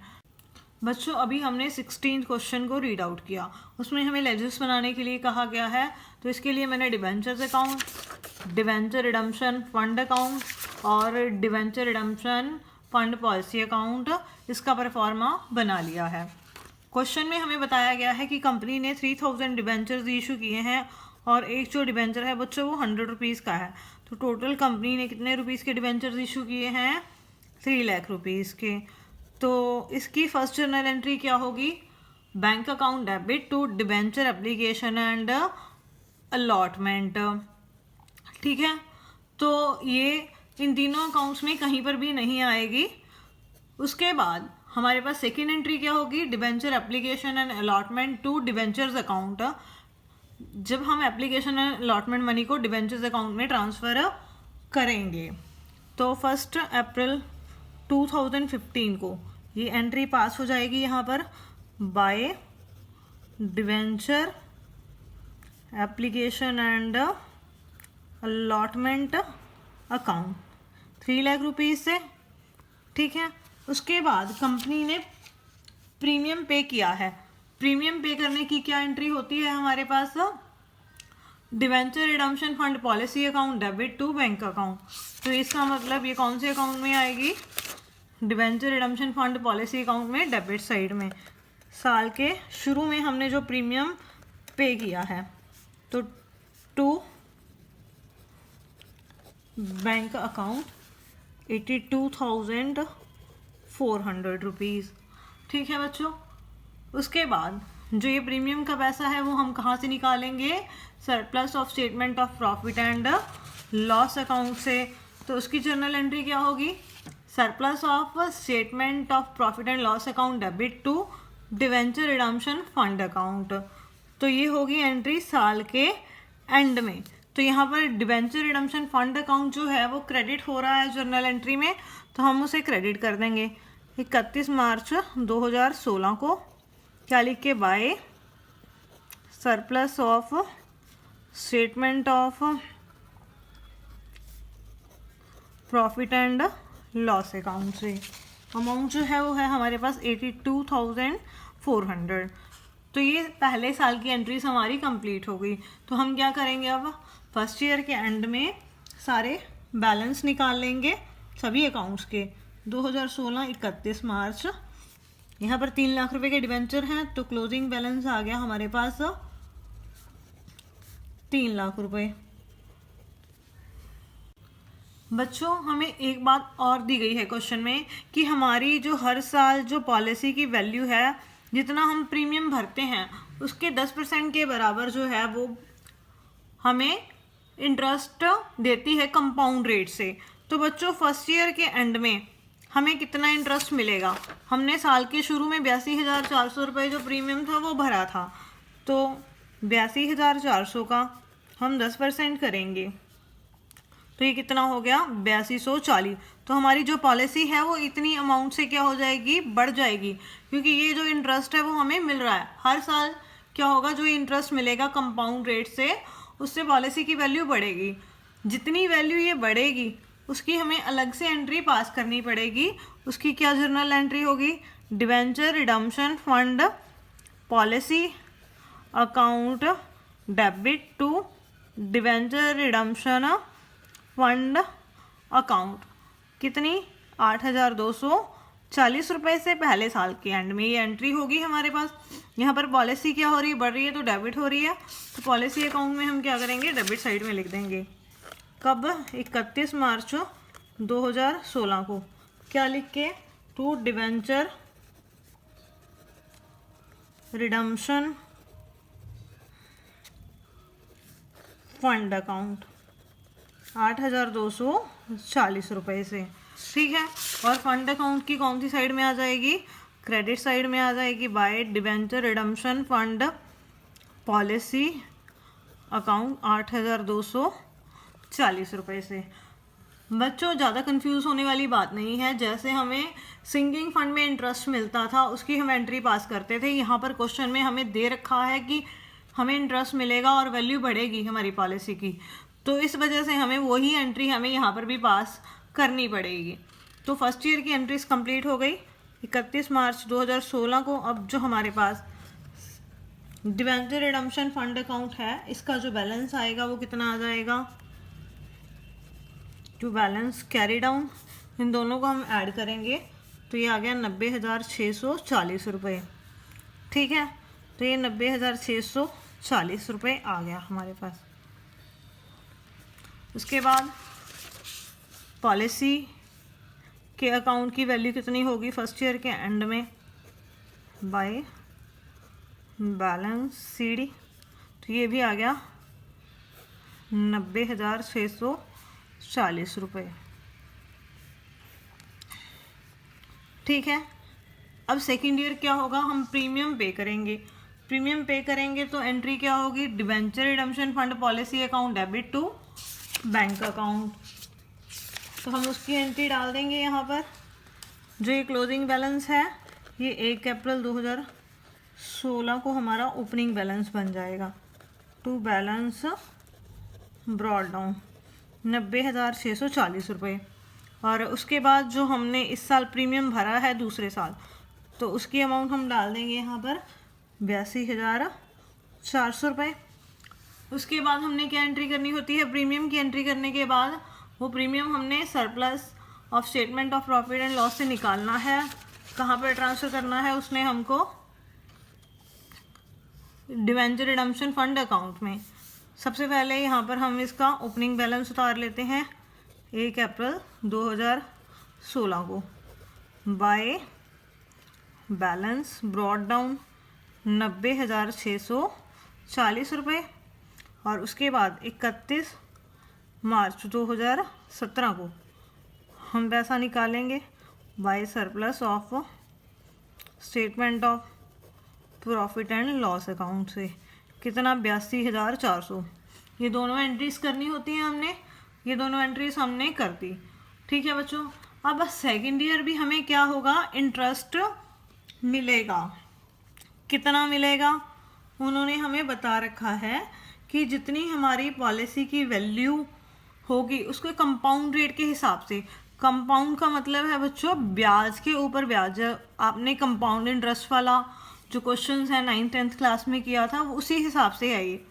बच्चों अभी हमने 16th क्वेश्चन को रीड आउट किया, उसमें हमें लेजर्स बनाने के लिए कहा गया है, तो इसके लिए मैंने debentures account, debenture redemption fund account और debenture redemption fund policy account इसका परफॉर्मा बना लिया है। क्वेश्चन में हमें बताया गया है कि कंपनी ने 3000 डिबेंचर्स इशू किए हैं, और एक जो डिबेंचर है बच्चों वो 100 रुपीज़ का है, तो टोटल कंपनी ने कितने रुपीज़ के डिबेंचर्स इशू किए हैं, 3 लाख रुपीज़ के। तो इसकी फर्स्ट जर्नल एंट्री क्या होगी, bank account debit to debenture application and allotment. ठीक है, तो ये इन तीनों अकाउंट्स में कहीं पर भी नहीं आएगी। उसके बाद हमारे पास सेकेंड एंट्री क्या होगी, debenture application and allotment to debentures account. जब हम एप्लीकेशन एंड अलॉटमेंट मनी को डिबेंचर्स अकाउंट में ट्रांसफ़र करेंगे तो 1 अप्रैल 2015 को ये एंट्री पास हो जाएगी यहाँ पर, by debenture application and allotment account 3 lakh rupees से। ठीक है, उसके बाद कंपनी ने प्रीमियम पे किया है। प्रीमियम पे करने की क्या एंट्री होती है हमारे पास, debenture redemption fund policy account debit to bank account. तो इसका मतलब ये कौन से अकाउंट में आएगी, debenture redemption fund policy account में, डेबिट साइड में। साल के शुरू में हमने जो प्रीमियम पे किया है तो टू बैंक अकाउंट 82,400 रुपीज़। ठीक है बच्चों, उसके बाद जो ये प्रीमियम का पैसा है वो हम कहाँ से निकालेंगे, surplus of statement of profit and loss account से। तो उसकी जर्नल एंट्री क्या होगी, surplus of statement of profit and loss account debit to debenture redemption fund account. तो ये होगी एंट्री साल के एंड में। तो यहाँ पर डिवेंचर रिडम्पशन फंड अकाउंट जो है वो क्रेडिट हो रहा है जर्नल एंट्री में, तो हम उसे क्रेडिट कर देंगे 31 मार्च 2016 को। क्या लिख के, by surplus of statement of profit and loss account से। अमाउंट जो है वो है हमारे पास 82,400। तो ये पहले साल की एंट्रीज हमारी कंप्लीट हो गई। तो हम क्या करेंगे, अब फर्स्ट ईयर के एंड में सारे बैलेंस निकाल लेंगे सभी अकाउंट्स के। 2016 31 मार्च, यहाँ पर 3 लाख रुपए के डिवेंचर हैं तो क्लोजिंग बैलेंस आ गया हमारे पास 3 लाख रुपए। बच्चों हमें एक बात और दी गई है क्वेश्चन में कि हमारी जो हर साल जो पॉलिसी की वैल्यू है, जितना हम प्रीमियम भरते हैं उसके 10% के बराबर जो है वो हमें इंटरेस्ट देती है कंपाउंड रेट से। तो बच्चों फर्स्ट ईयर के एंड में हमें कितना इंटरेस्ट मिलेगा, हमने साल के शुरू में 82,400 रुपये जो प्रीमियम था वो भरा था, तो 82,400 का हम 10% करेंगे तो ये कितना हो गया, 8240। तो हमारी जो पॉलिसी है वो इतनी अमाउंट से क्या हो जाएगी, बढ़ जाएगी, क्योंकि ये जो इंटरेस्ट है वो हमें मिल रहा है हर साल। क्या होगा, जो इंटरेस्ट मिलेगा कंपाउंड रेट से, उससे पॉलिसी की वैल्यू बढ़ेगी। जितनी वैल्यू ये बढ़ेगी उसकी हमें अलग से एंट्री पास करनी पड़ेगी। उसकी क्या जर्नल एंट्री होगी, debenture redemption fund policy account debit to debenture redemption fund account, कितनी 8,240 रुपये से पहले साल के एंड में ये एंट्री होगी हमारे पास। यहाँ पर पॉलिसी क्या हो रही है, बढ़ रही है तो डेबिट हो रही है, तो पॉलिसी अकाउंट में हम क्या करेंगे, डेबिट साइड में लिख देंगे। कब, 31 मार्च 2016 को। क्या लिख के, to debenture redemption fund account 8,240 रुपये से। ठीक है, और फंड अकाउंट की कौन सी साइड में आ जाएगी, क्रेडिट साइड में आ जाएगी, by debenture redemption fund policy account 8,240 रुपये से। बच्चों ज़्यादा कंफ्यूज होने वाली बात नहीं है। जैसे हमें सिंकिंग फंड में इंटरेस्ट मिलता था उसकी हम एंट्री पास करते थे, यहाँ पर क्वेश्चन में हमें दे रखा है कि हमें इंटरेस्ट मिलेगा और वैल्यू बढ़ेगी हमारी पॉलिसी की, तो इस वजह से हमें वही एंट्री हमें यहाँ पर भी पास करनी पड़ेगी। तो फर्स्ट ईयर की एंट्रीज कंप्लीट हो गई 31 मार्च 2016 को। अब जो हमारे पास डिवेंचर रिडम्पशन फंड अकाउंट है, इसका जो बैलेंस आएगा वो कितना आ जाएगा, टू बैलेंस कैरी डाउन, इन दोनों को हम ऐड करेंगे तो ये आ गया 90,640 रुपये। ठीक है, तो ये 90,640 रुपये आ गया हमारे पास। उसके बाद पॉलिसी के अकाउंट की वैल्यू कितनी होगी फर्स्ट ईयर के एंड में, बाय बैलेंस सीडी, तो ये भी आ गया 90,640 रुपये। ठीक है, अब सेकेंड ईयर क्या होगा, हम प्रीमियम पे करेंगे। प्रीमियम पे करेंगे तो एंट्री क्या होगी, debenture redemption fund policy account debit to bank account. तो हम उसकी एंट्री डाल देंगे यहाँ पर। जो ये क्लोजिंग बैलेंस है ये 1 अप्रैल 2016 को हमारा ओपनिंग बैलेंस बन जाएगा। टू बैलेंस ब्रॉड डाउन 90,640 रुपये। और उसके बाद जो हमने इस साल प्रीमियम भरा है दूसरे साल, तो उसकी अमाउंट हम डाल देंगे यहाँ पर 82,400 रुपये। उसके बाद हमने क्या एंट्री करनी होती है, प्रीमियम की एंट्री करने के बाद वो प्रीमियम हमने surplus of statement of profit and loss से निकालना है। कहाँ पर ट्रांसफ़र करना है, उसने हमको डिवेंचर रिडम्पशन फंड अकाउंट में। सबसे पहले यहाँ पर हम इसका ओपनिंग बैलेंस उतार लेते हैं 1 अप्रैल 2016 को। बाय बैलेंस ब्रॉड डाउन 90,640 रुपये। और उसके बाद 31 मार्च 2017 को हम पैसा निकालेंगे by surplus of statement of profit and loss account से। कितना, 82,400। ये दोनों एंट्रीज करनी होती हैं हमने, ये दोनों एंट्रीज हमने कर दी। ठीक है बच्चों, अब सेकेंड ईयर भी हमें क्या होगा, इंटरेस्ट मिलेगा। कितना मिलेगा, उन्होंने हमें बता रखा है कि जितनी हमारी पॉलिसी की वैल्यू होगी उसको कंपाउंड रेट के हिसाब से। कंपाउंड का मतलब है बच्चों ब्याज के ऊपर ब्याज। आपने कंपाउंड इंटरेस्ट वाला जो क्वेश्चंस है 9th 10th क्लास में किया था वो उसी हिसाब से है ये।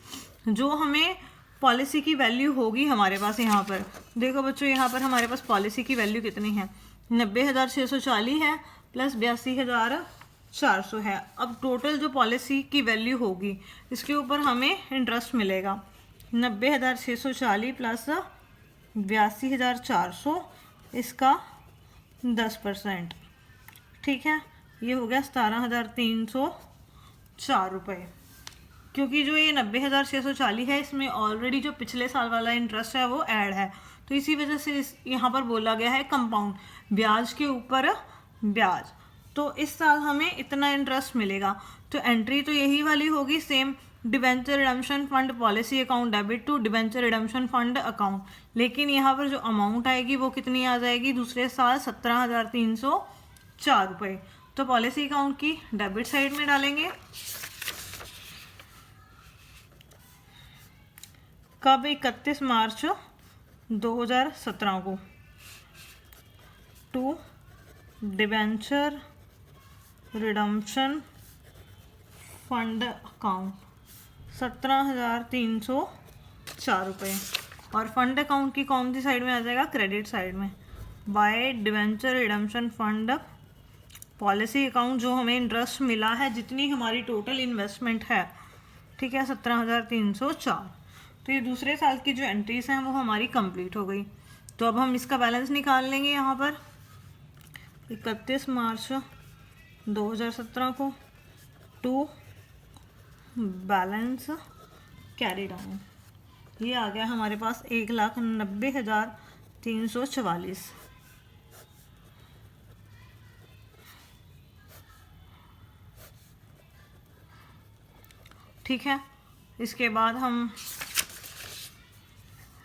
जो हमें पॉलिसी की वैल्यू होगी हमारे पास, यहाँ पर देखो बच्चों, यहाँ पर हमारे पास पॉलिसी की वैल्यू कितनी है, 90,640 है प्लस 82,400 है। अब टोटल जो पॉलिसी की वैल्यू होगी इसके ऊपर हमें इंटरेस्ट मिलेगा 90,640 प्लस 82,400, इसका 10%। ठीक है, ये हो गया 17,304 रुपये। क्योंकि जो ये 90,640 है इसमें ऑलरेडी जो पिछले साल वाला इंटरेस्ट है वो ऐड है, तो इसी वजह से यहाँ पर बोला गया है कंपाउंड, ब्याज के ऊपर ब्याज। तो इस साल हमें इतना इंटरेस्ट मिलेगा। तो एंट्री तो यही वाली होगी same, debenture redemption fund policy account debit to debenture redemption fund account. लेकिन यहाँ पर जो अमाउंट आएगी वो कितनी आ जाएगी, दूसरे साल 17,304 रुपये। तो पॉलिसी अकाउंट की डेबिट साइड में डालेंगे। कब, 31 मार्च 2017 को। To debenture redemption fund account 17,304 रुपये। और फंड अकाउंट की कौन सी साइड में आ जाएगा, क्रेडिट साइड में। By debenture redemption fund policy account, जो हमें इंटरेस्ट मिला है जितनी हमारी टोटल इन्वेस्टमेंट है, ठीक है, 17,304। तो ये दूसरे साल की जो एंट्रीज हैं वो हमारी कंप्लीट हो गई। तो अब हम इसका बैलेंस निकाल लेंगे यहाँ पर 31 मार्च 2017 को। टू बैलेंस कैरी डाउन, ये आ गया हमारे पास 1,90,344। ठीक है, इसके बाद हम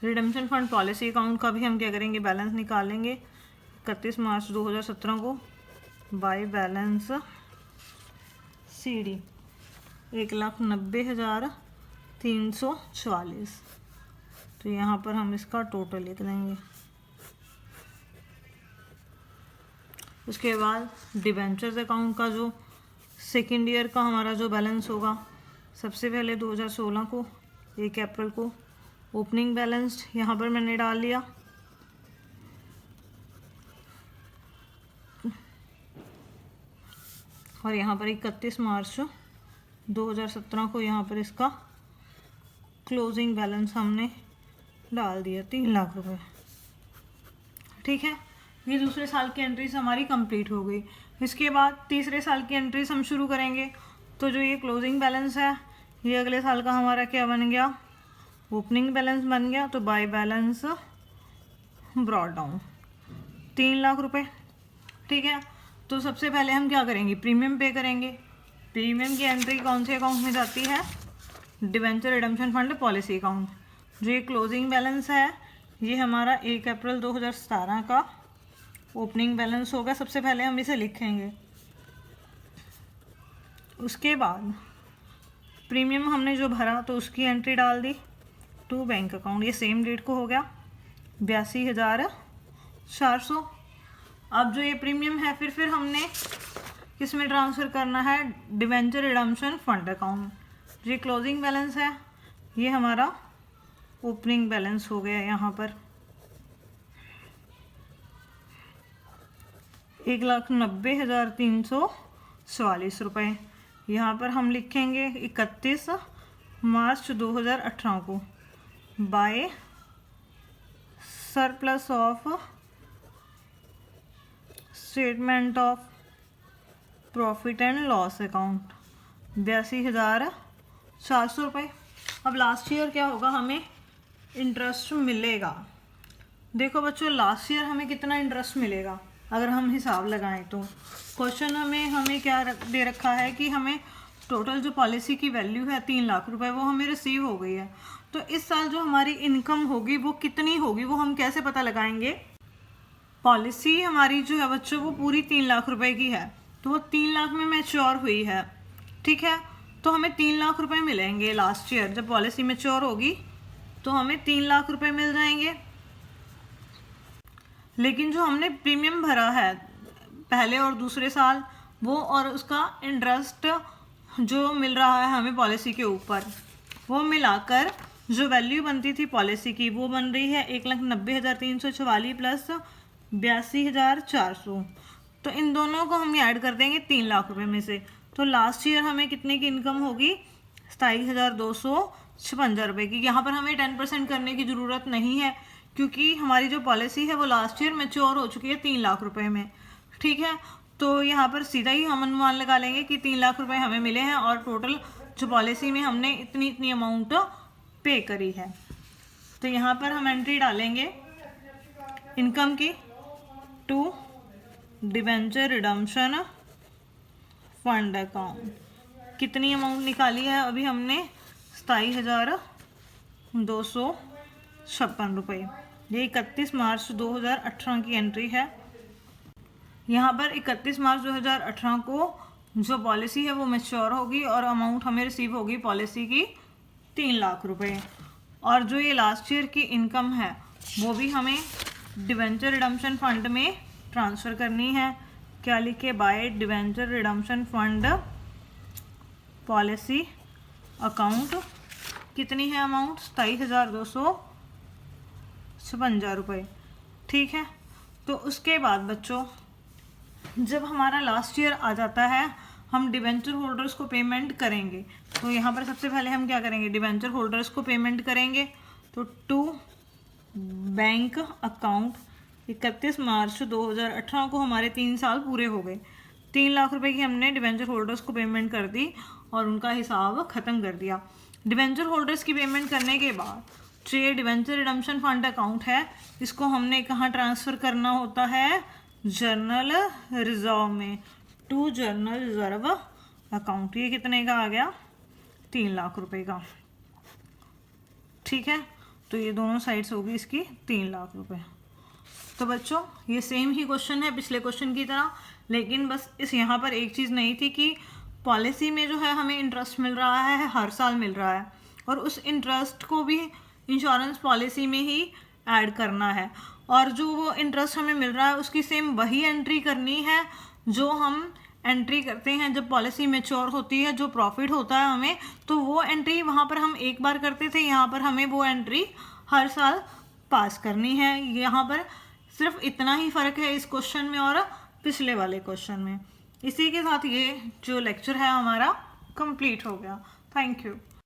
रिडम्पशन फंड पॉलिसी अकाउंट का भी हम क्या करेंगे, बैलेंस निकाल लेंगे 31 मार्च 2017 को। By balance CD 1,90,344। तो यहाँ पर हम इसका टोटल लिख देंगे। उसके बाद डिबेंचर्स अकाउंट का जो सेकेंड ईयर का हमारा जो बैलेंस होगा, सबसे पहले 2016 को 1 अप्रैल को ओपनिंग बैलेंस यहाँ पर मैंने डाल लिया। और यहाँ पर 31 मार्च 2017 को यहाँ पर इसका क्लोजिंग बैलेंस हमने डाल दिया 3 लाख रुपए। ठीक है, ये दूसरे साल की एंट्रीज हमारी कंप्लीट हो गई। इसके बाद तीसरे साल की एंट्रीज हम शुरू करेंगे। तो जो ये क्लोजिंग बैलेंस है ये अगले साल का हमारा क्या बन गया, ओपनिंग बैलेंस बन गया। तो by balance brought down 3 lakh रुपए। ठीक है, तो सबसे पहले हम क्या करेंगे, प्रीमियम पे करेंगे। प्रीमियम की एंट्री कौन से अकाउंट में जाती है, debenture redemption fund policy account. जो ये क्लोजिंग बैलेंस है ये हमारा 1 अप्रैल 2017 का ओपनिंग बैलेंस होगा। सबसे पहले हम इसे लिखेंगे। उसके बाद प्रीमियम हमने जो भरा तो उसकी एंट्री डाल दी टू बैंक अकाउंट, ये सेम डेट को हो गया 82,400। अब जो ये प्रीमियम है फिर हमने किस में ट्रांसफ़र करना है, डिवेंचर रिडम्पशन फंड अकाउंट। जो ये क्लोजिंग बैलेंस है ये हमारा ओपनिंग बैलेंस हो गया। यहाँ पर 1,90,344 रुपये। यहाँ पर हम लिखेंगे 31 मार्च 2018 को by surplus of statement of profit and loss account 82,400 रुपये। अब लास्ट ईयर क्या होगा, हमें इंटरेस्ट मिलेगा। देखो बच्चों, लास्ट ईयर हमें कितना इंटरेस्ट मिलेगा अगर हम हिसाब लगाएं तो क्वेश्चन हमें क्या दे रखा है कि हमें टोटल जो पॉलिसी की वैल्यू है 3 लाख रुपए वो हमें रिसीव हो गई है। तो इस साल जो हमारी इनकम होगी वो कितनी होगी, वो हम कैसे पता लगाएंगे। पॉलिसी हमारी जो है बच्चों वो पूरी 3 लाख रुपए की है, तो वो 3 लाख में मैच्योर हुई है, ठीक है। तो हमें 3 लाख रुपए मिलेंगे लास्ट ईयर। जब पॉलिसी मैच्योर होगी तो हमें 3 लाख रुपए मिल जाएंगे। लेकिन जो हमने प्रीमियम भरा है पहले और दूसरे साल वो और उसका इंटरेस्ट जो मिल रहा है हमें पॉलिसी के ऊपर, वो मिलाकर जो वैल्यू बनती थी पॉलिसी की वो बन रही है 1,90,344 प्लस 82,400। तो इन दोनों को हम ऐड कर देंगे 3 लाख रुपए में से। तो लास्ट ईयर हमें कितने की इनकम होगी, 27,256 रुपये की। यहाँ पर हमें 10% करने की ज़रूरत नहीं है क्योंकि हमारी जो पॉलिसी है वो लास्ट ईयर मैच्योर हो चुकी है 3 लाख रुपए में, ठीक है। तो यहाँ पर सीधा ही हम अनुमान लगा लेंगे कि 3 लाख रुपए हमें मिले हैं और टोटल जो पॉलिसी में हमने इतनी अमाउंट पे करी है। तो यहाँ पर हम एंट्री डालेंगे इनकम की to debenture redemption fund account. कितनी अमाउंट निकाली है अभी हमने, 27,256 रुपये। ये 31 मार्च 2018 की एंट्री है। यहाँ पर 31 मार्च 2018 को जो पॉलिसी है वो मैच्योर होगी और अमाउंट हमें रिसीव होगी पॉलिसी की 3 लाख रुपए। और जो ये लास्ट ईयर की इनकम है वो भी हमें डिवेंचर रिडम्पशन फंड में ट्रांसफ़र करनी है। क्या लिखे, by debenture redemption fund policy account. कितनी है अमाउंट, 27,256 रुपये, ठीक है। तो उसके बाद बच्चों जब हमारा लास्ट ईयर आ जाता है हम डिवेंचर होल्डर्स को पेमेंट करेंगे। तो यहाँ पर सबसे पहले हम क्या करेंगे, डिवेंचर होल्डर्स को पेमेंट करेंगे। तो टू बैंक अकाउंट 31 मार्च 2018 को हमारे 3 साल पूरे हो गए। 3 लाख रुपए की हमने डिवेंचर होल्डर्स को पेमेंट कर दी और उनका हिसाब ख़त्म कर दिया। डिवेंचर होल्डर्स की पेमेंट करने के बाद जो ये डिवेंचर रिडम्पशन फंड अकाउंट है इसको हमने कहाँ ट्रांसफ़र करना होता है, जर्नल रिजर्व में, टू जर्नल रिजर्व अकाउंट। ये कितने का आ गया, 3 लाख रुपए का, ठीक है। तो ये दोनों साइड्स होगी इसकी 3 लाख रुपए। तो बच्चों ये सेम ही क्वेश्चन है पिछले क्वेश्चन की तरह, लेकिन बस इस यहाँ पर एक चीज़ नहीं थी कि पॉलिसी में जो है हमें इंटरेस्ट मिल रहा है, हर साल मिल रहा है, और उस इंटरेस्ट को भी इंश्योरेंस पॉलिसी में ही ऐड करना है। और जो वो इंटरेस्ट हमें मिल रहा है उसकी सेम वही एंट्री करनी है जो हम एंट्री करते हैं जब पॉलिसी मैच्योर होती है। जो प्रॉफिट होता है हमें, तो वो एंट्री वहाँ पर हम एक बार करते थे, यहाँ पर हमें वो एंट्री हर साल पास करनी है। यहाँ पर सिर्फ इतना ही फ़र्क है इस क्वेश्चन में और पिछले वाले क्वेश्चन में। इसी के साथ ये जो लेक्चर है हमारा कंप्लीट हो गया। Thank you.